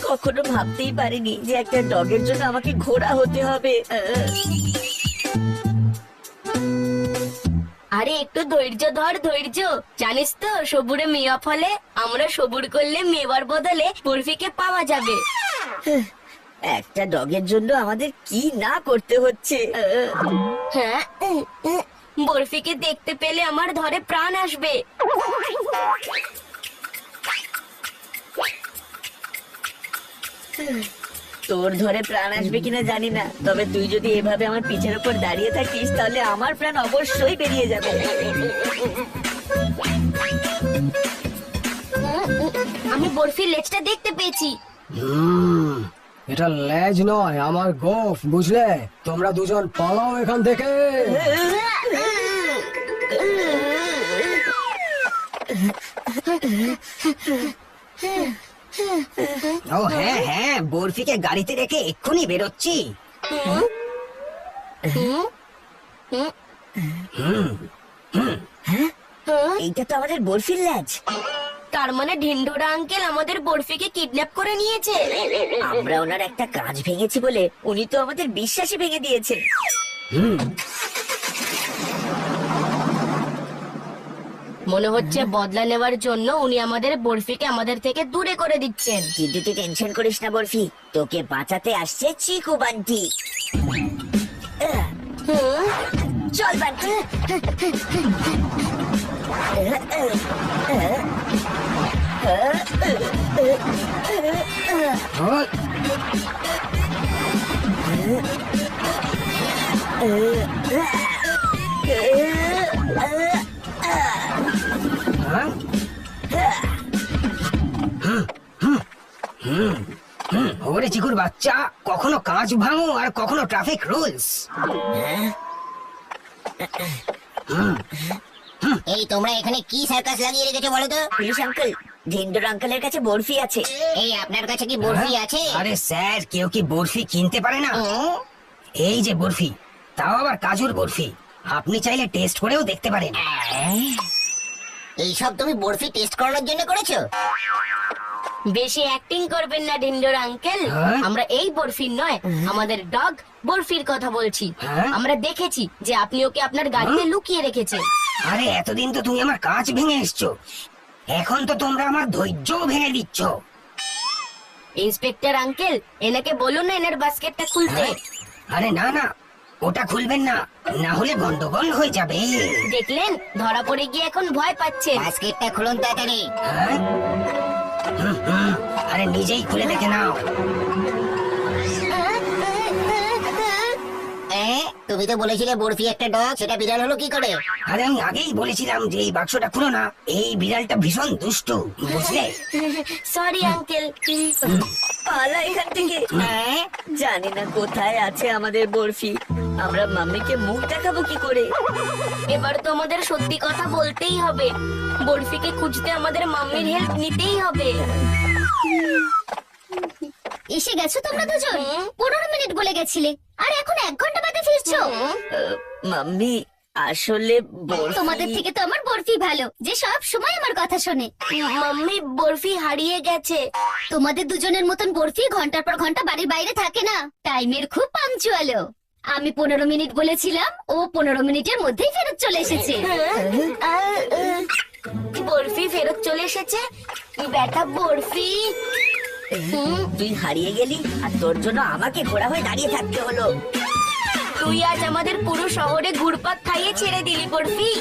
কখনো ভাবতেই পারিনি যে একটা ডগের জন্য আমাকে ঘোড়া হতে হবে। আরে একটু ধৈর্য ধর, ধৈর্য। জানিস তো সবুরে মেওয়া ফলে, আমরা সবুর করলে মেওয়ার বদলে বরফিকে পাওয়া যাবে। একটা ডগের জন্য আমাদের কি না করতে হচ্ছে। হ্যাঁ, বরফিকে দেখতে পেলে আমার ধরে প্রাণ আসবে। তোর ধরে প্রাণ আসবে কিনা জানি না, তবে তুই যদি এভাবে আমার পিঠের উপর দাঁড়িয়ে থাকিস তাহলে আমার প্রাণ অবশ্যই বেরিয়ে যাবে। আমি বরফির লেজটা দেখতে পেয়েছি। এটা লেজ নয়, আমার গোফ, বুঝলে? তোমরা দুজন পালাও এখান থেকে। ও হ্যাঁ হ্যাঁ, বরফিকে গাড়িতে রেখে এক্ষুনি বেরোচ্ছি। এইটা তো আমাদের বরফির ল্যাজ। তার মানে ঢিন্ডোরা আঙ্কেল আমাদের বরফিকে কিডন্যাপ করে নিয়েছে। আমরা ওনার একটা কাজ ভেঙেছি বলে উনি তো আমাদের বিশ্বাসই ভেঙে দিয়েছে। মনে হচ্ছে বদলা নেওয়ার জন্য উনি আমাদের বরফিকে আমাদের থেকে দূরে করে দিচ্ছেন। কিন্তু তুই টেনশন করিস না বরফি, তোকে বাঁচাতে আসছে চিকু বান্টি। চল বান্টি। ওরে চিকুর বাচ্চা, কখনো কাঁচ ভাঙো আর কখনো ট্রাফিক রুলস। এই তোমরা এখানে কি সার্কাস লাগিয়ে রেখেছো বলো তো? পুলিশ আঙ্কেল, ঢিন্ডোর আঙ্কেলের কাছে বরফি আছে। এই আপনার কাছে কি বরফি আছে? আরে স্যার, কেউ কি বরফি কিনতে পারে না? এই যে বরফি, তাও আবার কাজুর বরফি। আপনি চাইলে টেস্ট করেও দেখতে পারেন। এইসব তুমি বরফি টেস্ট করানোর জন্য করেছো? বেশি অ্যাক্টিং করবেন না ঢিন্ডোর আঙ্কেল। হ্যাঁ? আমরা এই বরফির নয়, আমাদের ডগ বরফির কথা বলছি। হ্যাঁ? আমরা দেখেছি যে আপনি ওকে আপনার গাড়িতে লুকিয়ে রেখেছেন। আরে এতদিন তো তুমি আমার কাঁচ ভেঙে এসছো, এখন তো তোমরা আমার ধৈর্যও ভেঙে দিচ্ছ। ইন্সপেক্টর আঙ্কেল, এনাকে বলুন না এনার বাস্কেটটা খুলতে। আরে না না, ওটা খুলবেন না, না হলে গন্ডগোল হয়ে যাবে। দেখলেন, ধরা পড়ে গিয়ে এখন ভয় পাচ্ছেন। বাস্কেটটা খুলুন তাড়াতাড়ি। হ্যাঁ? আরে নিজেই খুলে দেখে নাও। তুমি তো বলেছিলে বরফি একটা ডগ, সেটা বিড়াল হলো কি করে? আরে আমি আগেই বলেছিলাম যে এই বাক্সটা খুলো না, এই বিড়ালটা ভীষণ দুষ্টু, বুঝলে? Sorry uncle. পালা এখান থেকে। জানি না কোথায় আছে আমাদের বরফি। আমরা মাম্মিকে মুখ দেখাবো কি করে? এবার তো আমাদের সত্যি কথা বলতেই হবে। বরফিকে খুঁজতে আমাদের মাম্মির হেল্প নিতেই হবে। এসে গেছো তোমরা দুজন? 15 মিনিট বলে গেছিলে, আর এখন 1 ঘন্টা বাদে ফিরছো। মাম্মি, আসলে বরফি তোমাদের থেকে তো আমার বরফি ভালো, যে সব সময় আমার কথা শোনে। মাম্মি, বরফি হারিয়ে গেছে। তোমাদের দুজনের মতন বরফি ঘন্টার পর ঘন্টা বাড়ির বাইরে থাকে না, টাইমের খুব পাংচুয়াল। আমি 15 মিনিট বলেছিলাম, ও 15 মিনিটের মধ্যেই ফেরত চলে এসেছে। বরফি ফেরত চলে এসেছে। বেটা বরফি, তুই হারিয়ে গেলি আর তোর জন্য আমাকে ঘোড়া হয়ে দাঁড়িয়ে থাকতে হলো। তুই আজ আমাদের পুরো শহরে ঘুরপাক খাইয়ে ছেড়ে দিলি বরফি।